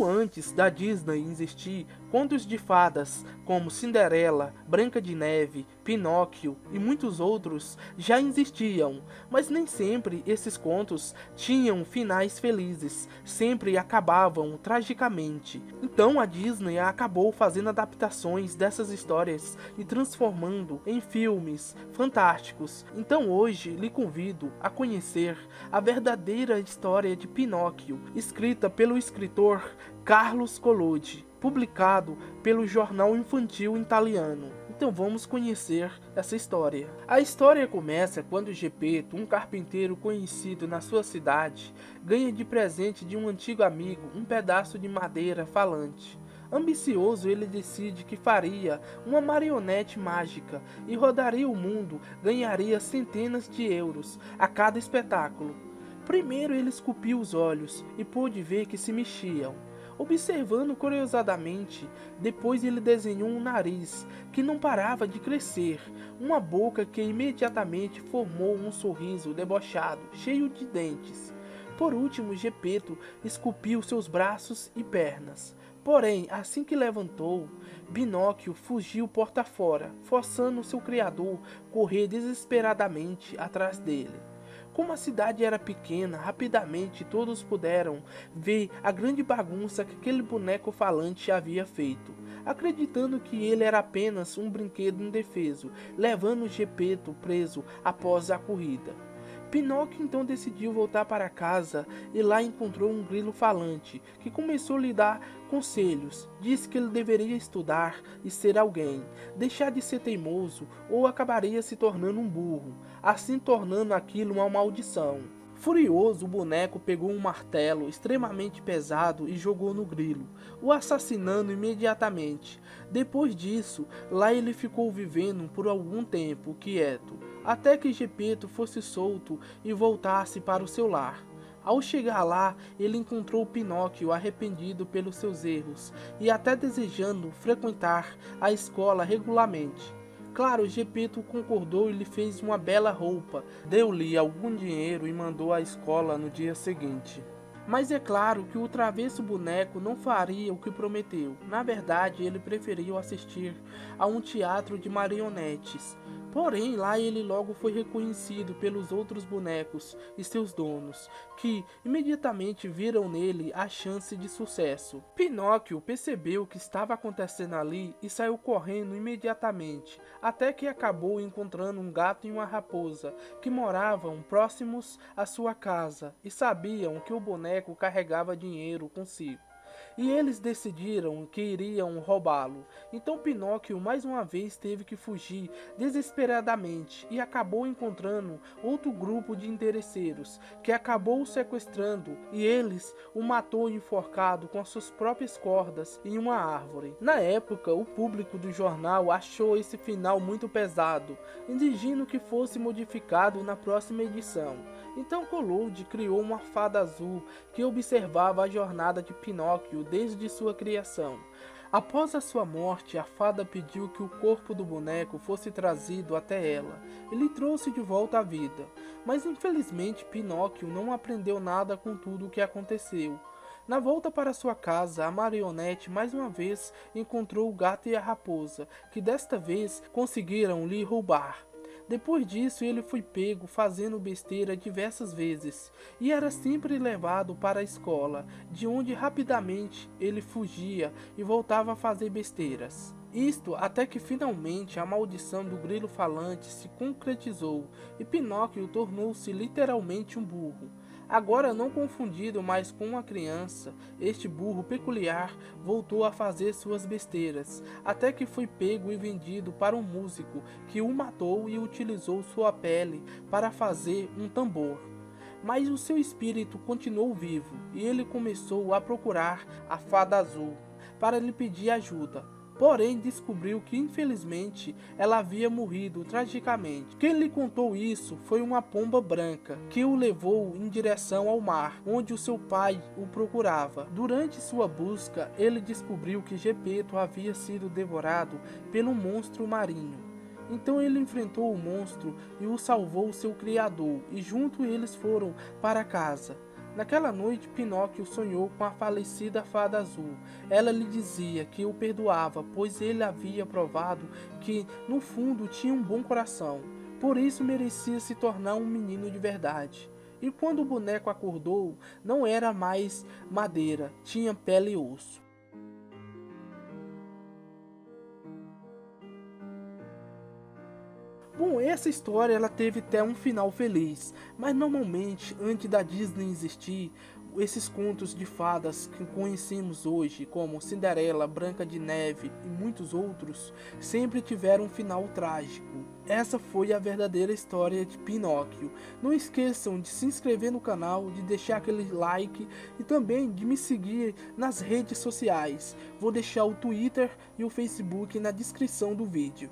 antes da Disney existir, contos de fadas como Cinderela, Branca de Neve, Pinóquio e muitos outros já existiam, mas nem sempre esses contos tinham finais felizes, sempre acabavam tragicamente. Então a Disney acabou fazendo adaptações dessas histórias e transformando em filmes fantásticos. Então hoje lhe convido a conhecer a verdadeira história de Pinóquio, escrita pelo escritor Carlos Collodi, publicado pelo jornal infantil italiano. Então vamos conhecer essa história. A história começa quando Geppetto, um carpinteiro conhecido na sua cidade, ganha de presente de um antigo amigo um pedaço de madeira falante. Ambicioso, ele decide que faria uma marionete mágica e rodaria o mundo, ganharia centenas de euros a cada espetáculo. Primeiro ele esculpiu os olhos e pôde ver que se mexiam. Observando curiosadamente, depois ele desenhou um nariz que não parava de crescer, uma boca que imediatamente formou um sorriso debochado, cheio de dentes. Por último, Geppetto esculpiu seus braços e pernas. Porém, assim que levantou, Pinóquio fugiu porta fora, forçando seu criador a correr desesperadamente atrás dele. Como a cidade era pequena, rapidamente todos puderam ver a grande bagunça que aquele boneco falante havia feito, acreditando que ele era apenas um brinquedo indefeso, levando Geppetto preso após a corrida. Pinóquio então decidiu voltar para casa e lá encontrou um grilo falante, que começou a lhe dar conselhos. Disse que ele deveria estudar e ser alguém, deixar de ser teimoso ou acabaria se tornando um burro, assim tornando aquilo uma maldição. Furioso, o boneco pegou um martelo extremamente pesado e jogou no grilo, o assassinando imediatamente. Depois disso, lá ele ficou vivendo por algum tempo, quieto, até que Geppetto fosse solto e voltasse para o seu lar. Ao chegar lá, ele encontrou Pinóquio arrependido pelos seus erros e até desejando frequentar a escola regularmente. Claro, Geppetto concordou e lhe fez uma bela roupa, deu-lhe algum dinheiro e mandou à escola no dia seguinte. Mas é claro que o travesso boneco não faria o que prometeu. Na verdade, ele preferiu assistir a um teatro de marionetes. Porém, lá ele logo foi reconhecido pelos outros bonecos e seus donos, que imediatamente viram nele a chance de sucesso. Pinóquio percebeu o que estava acontecendo ali e saiu correndo imediatamente, até que acabou encontrando um gato e uma raposa, que moravam próximos à sua casa e sabiam que o boneco carregava dinheiro consigo. E eles decidiram que iriam roubá-lo. Então Pinóquio mais uma vez teve que fugir desesperadamente e acabou encontrando outro grupo de interesseiros que acabou o sequestrando e eles o matou enforcado com as suas próprias cordas em uma árvore. Na época, o público do jornal achou esse final muito pesado, exigindo que fosse modificado na próxima edição. Então Collodi criou uma fada azul que observava a jornada de Pinóquio desde sua criação. Após a sua morte, a fada pediu que o corpo do boneco fosse trazido até ela. Ele trouxe de volta à vida, mas infelizmente Pinóquio não aprendeu nada com tudo o que aconteceu. Na volta para sua casa, a marionete mais uma vez encontrou o gato e a raposa, que desta vez conseguiram lhe roubar. Depois disso, ele foi pego fazendo besteira diversas vezes e era sempre levado para a escola, de onde rapidamente ele fugia e voltava a fazer besteiras. Isto até que finalmente a maldição do grilo falante se concretizou e Pinóquio tornou-se literalmente um burro. Agora não confundido mais com uma criança, este burro peculiar voltou a fazer suas besteiras, até que foi pego e vendido para um músico que o matou e utilizou sua pele para fazer um tambor. Mas o seu espírito continuou vivo e ele começou a procurar a fada azul para lhe pedir ajuda. Porém, descobriu que infelizmente ela havia morrido tragicamente. Quem lhe contou isso foi uma pomba branca, que o levou em direção ao mar, onde o seu pai o procurava. Durante sua busca, ele descobriu que Geppetto havia sido devorado pelo monstro marinho. Então ele enfrentou o monstro e o salvou seu criador, e junto eles foram para casa. Naquela noite, Pinóquio sonhou com a falecida Fada Azul. Ela lhe dizia que o perdoava, pois ele havia provado que, no fundo, tinha um bom coração. Por isso merecia se tornar um menino de verdade. E quando o boneco acordou, não era mais madeira, tinha pele e osso. Bom, essa história ela teve até um final feliz, mas normalmente, antes da Disney existir, esses contos de fadas que conhecemos hoje, como Cinderela, Branca de Neve e muitos outros, sempre tiveram um final trágico. Essa foi a verdadeira história de Pinóquio. Não esqueçam de se inscrever no canal, de deixar aquele like e também de me seguir nas redes sociais. Vou deixar o Twitter e o Facebook na descrição do vídeo.